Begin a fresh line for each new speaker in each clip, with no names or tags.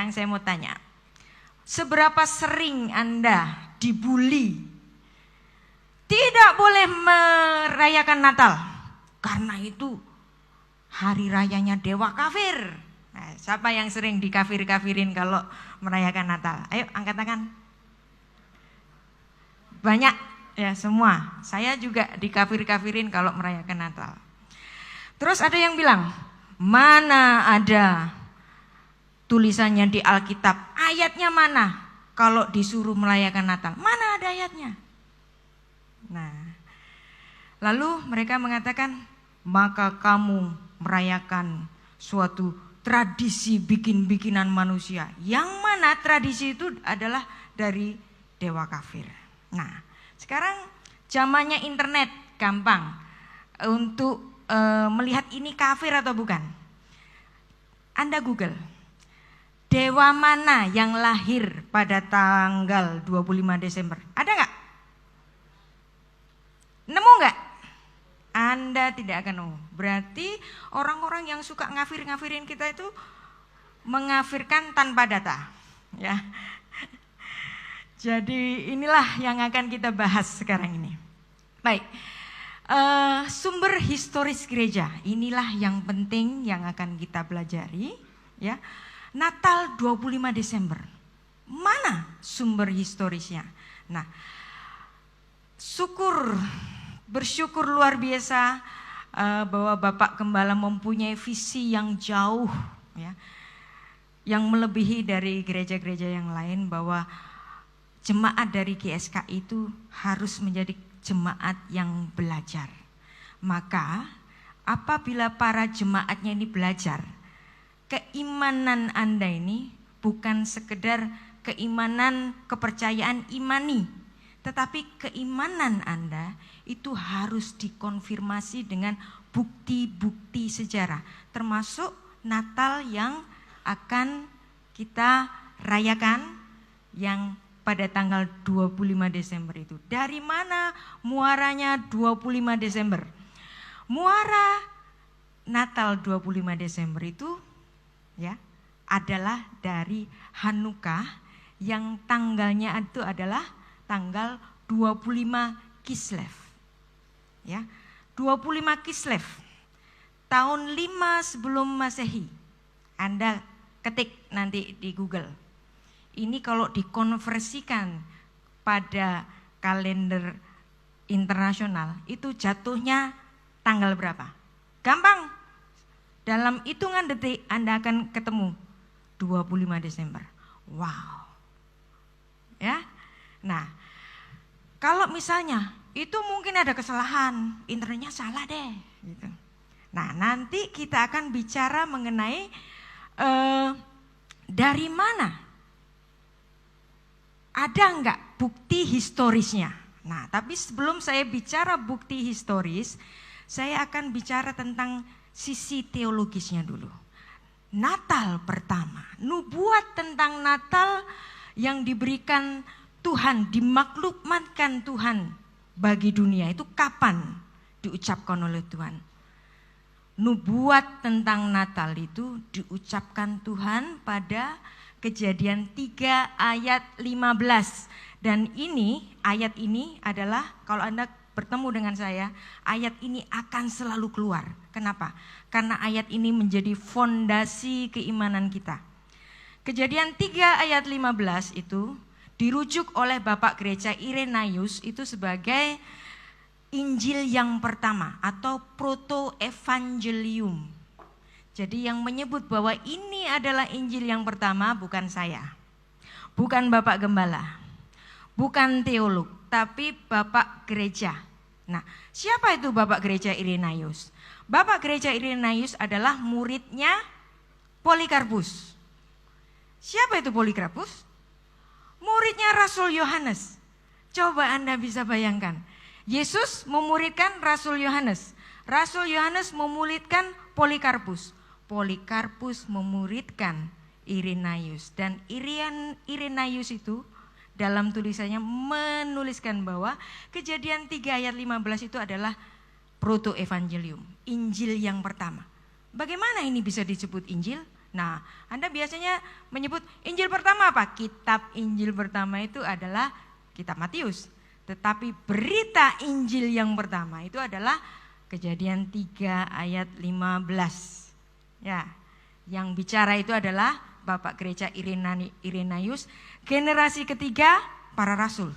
Sekarang saya mau tanya, seberapa sering Anda dibully? Tidak boleh merayakan Natal, karena itu hari rayanya dewa kafir. Nah, siapa yang sering dikafir-kafirin kalau merayakan Natal? Ayo angkat tangan. Banyak ya, semua. Saya juga dikafir-kafirin kalau merayakan Natal. Terus ada yang bilang, mana ada tulisannya di Alkitab, ayatnya mana kalau disuruh merayakan Natal? Mana ada ayatnya? Nah, lalu mereka mengatakan, maka kamu merayakan suatu tradisi bikin-bikinan manusia, yang mana tradisi itu adalah dari dewa kafir. Nah, sekarang zamannya internet, gampang untuk melihat ini kafir atau bukan. Anda Google, dewa mana yang lahir pada tanggal 25 Desember? Ada nggak? Nemu nggak? Anda tidak akan nemu. Berarti orang-orang yang suka ngafir-ngafirin kita itu mengafirkan tanpa data, ya. Jadi inilah yang akan kita bahas sekarang ini. Baik, sumber historis gereja, inilah yang penting yang akan kita pelajari, ya. Natal 25 Desember, mana sumber historisnya? Nah, bersyukur luar biasa bahwa Bapak Gembala mempunyai visi yang jauh, ya, yang melebihi dari gereja-gereja yang lain, bahwa jemaat dari GSK itu harus menjadi jemaat yang belajar. Maka apabila para jemaatnya ini belajar, keimanan Anda ini bukan sekedar keimanan kepercayaan imani, tetapi keimanan Anda itu harus dikonfirmasi dengan bukti-bukti sejarah, termasuk Natal yang akan kita rayakan yang pada tanggal 25 Desember itu. Dari mana muaranya 25 Desember? Muara Natal 25 Desember itu, ya, adalah dari Hanukkah yang tanggalnya itu adalah tanggal 25 Kislev. Ya, 25 Kislev. Tahun 5 sebelum Masehi. Anda ketik nanti di Google. Ini kalau dikonversikan pada kalender internasional itu jatuhnya tanggal berapa? Gampang. Dalam hitungan detik Anda akan ketemu 25 Desember. Wow. Ya. Nah, kalau misalnya itu mungkin ada kesalahan, internetnya salah deh gitu. Nah, nanti kita akan bicara mengenai dari mana, ada enggak bukti historisnya. Nah, tapi sebelum saya bicara bukti historis, saya akan bicara tentang sisi teologisnya dulu. Natal pertama, nubuat tentang Natal yang diberikan Tuhan, dimaklumkan Tuhan bagi dunia itu kapan diucapkan oleh Tuhan? Nubuat tentang Natal itu diucapkan Tuhan pada Kejadian 3 ayat 15. Dan ini, ayat ini adalah, kalau Anda bertemu dengan saya, ayat ini akan selalu keluar. Kenapa? Karena ayat ini menjadi fondasi keimanan kita. Kejadian 3 ayat 15 itu dirujuk oleh Bapak Gereja Irenaeus itu sebagai Injil yang pertama atau proto-evangelium. Jadi yang menyebut bahwa ini adalah Injil yang pertama bukan saya, bukan Bapak Gembala, bukan teolog, tapi Bapak Gereja. Nah, siapa itu Bapak Gereja Irenaeus? Bapak Gereja Irenaeus adalah muridnya Polikarpus. Siapa itu Polikarpus? Muridnya Rasul Yohanes. Coba Anda bisa bayangkan, Yesus memuridkan Rasul Yohanes, Rasul Yohanes memuridkan Polikarpus, Polikarpus memuridkan Irenaeus, dan Irenaeus itu dalam tulisannya menuliskan bahwa Kejadian 3 ayat 15 itu adalah proto-evangelium, Injil yang pertama. Bagaimana ini bisa disebut Injil? Nah, Anda biasanya menyebut Injil pertama apa? Kitab Injil pertama itu adalah kitab Matius. Tetapi berita Injil yang pertama itu adalah Kejadian 3 ayat 15. Ya, yang bicara itu adalah Bapak Gereja Irenaeus, generasi ketiga para rasul.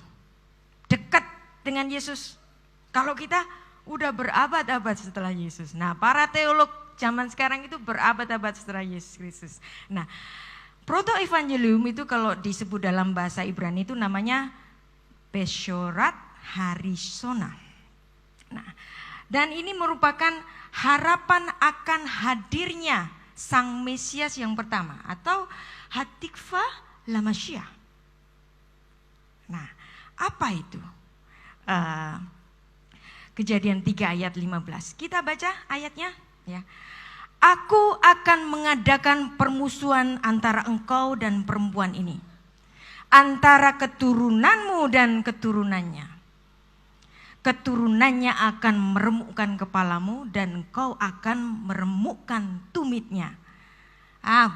Dekat dengan Yesus. Kalau kita udah berabad-abad setelah Yesus. Nah, para teolog zaman sekarang itu berabad-abad setelah Yesus Kristus. Nah, proto-evangelium itu kalau disebut dalam bahasa Ibrani itu namanya Beshorat Harisona. Nah, dan ini merupakan harapan akan hadirnya Sang Mesias yang pertama atau Hatikva Lamashia. Nah, apa itu? Kejadian 3 ayat 15. Kita baca ayatnya ya. Aku akan mengadakan permusuhan antara engkau dan perempuan ini, antara keturunanmu dan keturunannya. Keturunannya akan meremukkan kepalamu dan engkau akan meremukkan tumitnya.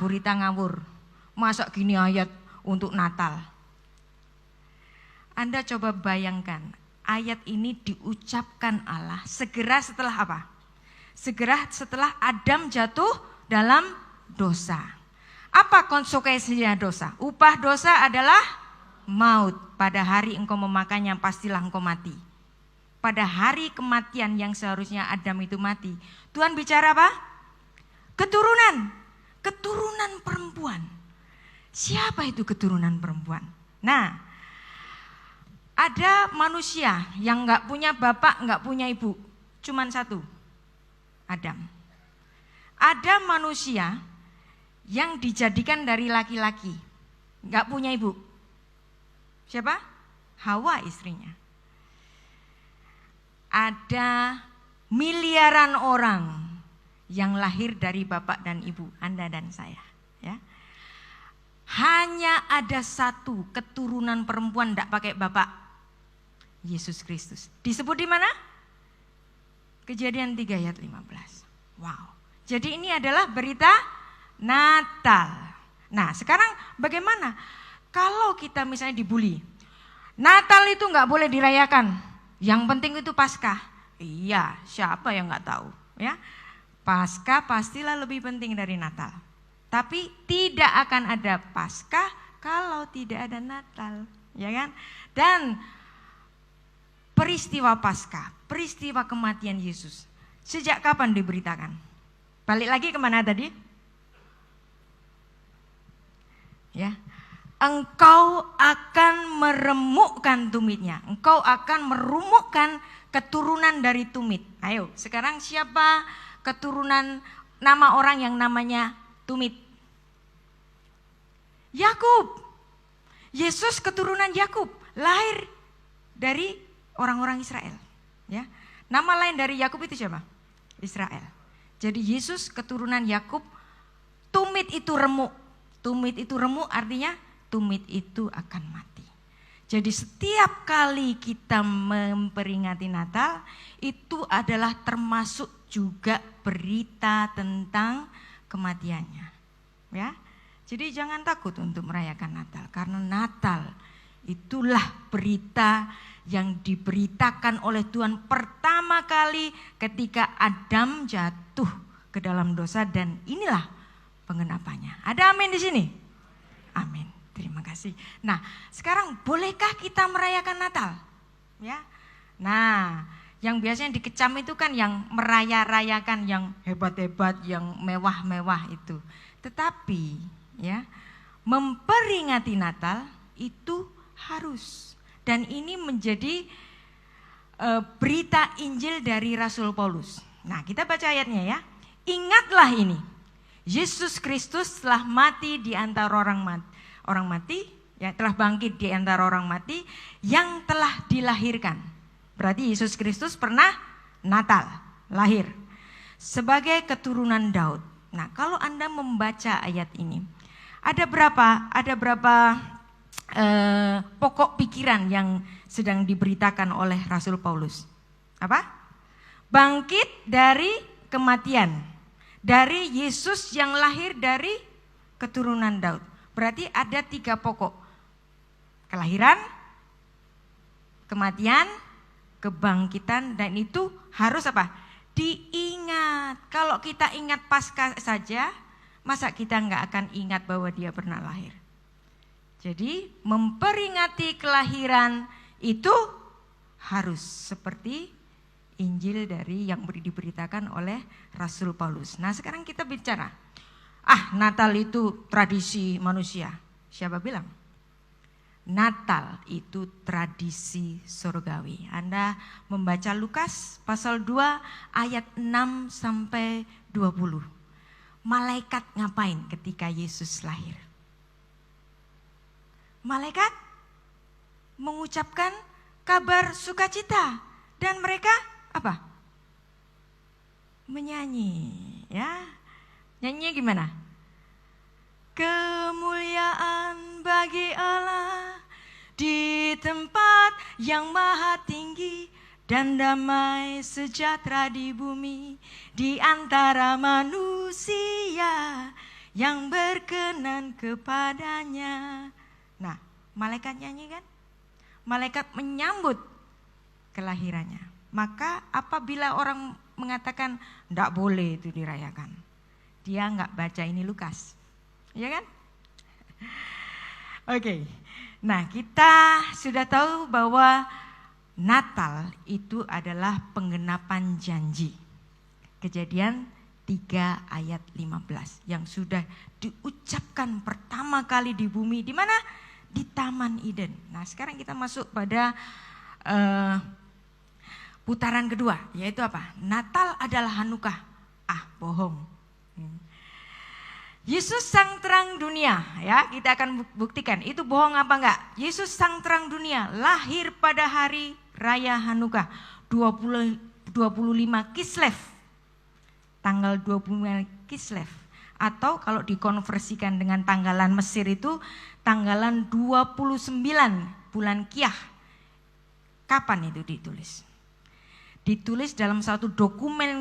Berita ngawur. Masa gini ayat untuk Natal? Anda coba bayangkan, ayat ini diucapkan Allah segera setelah apa? Segera setelah Adam jatuh dalam dosa. Apa konsekuensinya dosa? Upah dosa adalah maut. Pada hari engkau memakannya pastilah engkau mati. Pada hari kematian yang seharusnya Adam itu mati, Tuhan bicara apa? Keturunan. Keturunan perempuan. Siapa itu keturunan perempuan? Nah, ada manusia yang gak punya bapak, gak punya ibu. Cuman satu, Adam. Ada manusia yang dijadikan dari laki-laki, gak punya ibu. Siapa? Hawa istrinya. Ada miliaran orang yang lahir dari bapak dan ibu, Anda dan saya. Ya. Hanya ada satu keturunan perempuan tidak pakai bapak, Yesus Kristus. Disebut di mana? Kejadian 3 ayat 15. Wow. Jadi ini adalah berita Natal. Nah, sekarang bagaimana kalau kita misalnya dibully? Natal itu nggak boleh dirayakan. Yang penting itu Paskah. Iya, siapa yang nggak tahu? Ya, Paskah pastilah lebih penting dari Natal. Tapi tidak akan ada Paskah kalau tidak ada Natal, ya kan? Dan peristiwa Paskah, peristiwa kematian Yesus, sejak kapan diberitakan? Balik lagi kemana tadi? Ya, engkau akan meremukkan tumitnya, engkau akan merumukkan keturunan dari tumit. Ayo, sekarang siapa keturunan nama orang yang namanya tumit? Yakub. Yesus keturunan Yakub, lahir dari orang-orang Israel. Ya, nama lain dari Yakub itu siapa? Israel. Jadi Yesus keturunan Yakub. Tumit itu remuk. Tumit itu remuk artinya tumit itu akan mati. Jadi setiap kali kita memperingati Natal, itu adalah termasuk juga berita tentang kematiannya. Ya, jadi jangan takut untuk merayakan Natal, karena Natal itulah berita yang diberitakan oleh Tuhan pertama kali ketika Adam jatuh ke dalam dosa, dan inilah penggenapannya. Ada amin di sini? Amin. Terima kasih. Nah, sekarang bolehkah kita merayakan Natal? Ya. Nah, yang biasanya dikecam itu kan yang meraya-rayakan, yang hebat-hebat, yang mewah-mewah itu. Tetapi ya, memperingati Natal itu harus. Dan ini menjadi berita Injil dari Rasul Paulus. Nah, kita baca ayatnya ya. Ingatlah ini, Yesus Kristus telah mati di antara orang mati, ya, telah bangkit di antara orang mati, yang telah dilahirkan. Berarti Yesus Kristus pernah Natal, lahir sebagai keturunan Daud. Nah, kalau Anda membaca ayat ini, ada berapa pokok pikiran yang sedang diberitakan oleh Rasul Paulus? Apa? Bangkit dari kematian, dari Yesus yang lahir dari keturunan Daud. Berarti ada 3 pokok. Kelahiran, kematian, kebangkitan, dan itu harus apa? Diingat. Kalau kita ingat Paskah saja, masa kita nggak akan ingat bahwa dia pernah lahir? Jadi memperingati kelahiran itu harus seperti Injil dari yang diberitakan oleh Rasul Paulus. Nah sekarang kita bicara, Natal itu tradisi manusia. Siapa bilang? Natal itu tradisi surgawi. Anda membaca Lukas pasal 2 ayat 6 sampai 20. Malaikat ngapain ketika Yesus lahir? Malaikat mengucapkan kabar sukacita, dan mereka apa? Menyanyi, ya. Nyanyinya gimana? Kemuliaan bagi Allah di tempat yang maha tinggi, dan damai sejahtera di bumi di antara manusia yang berkenan kepadanya. Nah, malaikat nyanyi kan? Malaikat menyambut kelahirannya. Maka apabila orang mengatakan enggak boleh itu dirayakan, dia enggak baca ini Lukas. Ya kan? Oke. Nah, kita sudah tahu bahwa Natal itu adalah penggenapan janji. Kejadian 3 ayat 15 yang sudah diucapkan pertama kali di bumi, di mana? Di Taman Eden. Nah, sekarang kita masuk pada putaran kedua, yaitu apa? Natal adalah Hanukkah. Bohong. Yesus sang terang dunia, ya, kita akan buktikan itu bohong apa enggak. Yesus sang terang dunia lahir pada hari raya Hanukkah 25 Kislev. Tanggal 25 Kislev, atau kalau dikonversikan dengan tanggalan Mesir itu tanggalan 29 bulan Kiyah. Kapan itu ditulis? Ditulis dalam satu dokumen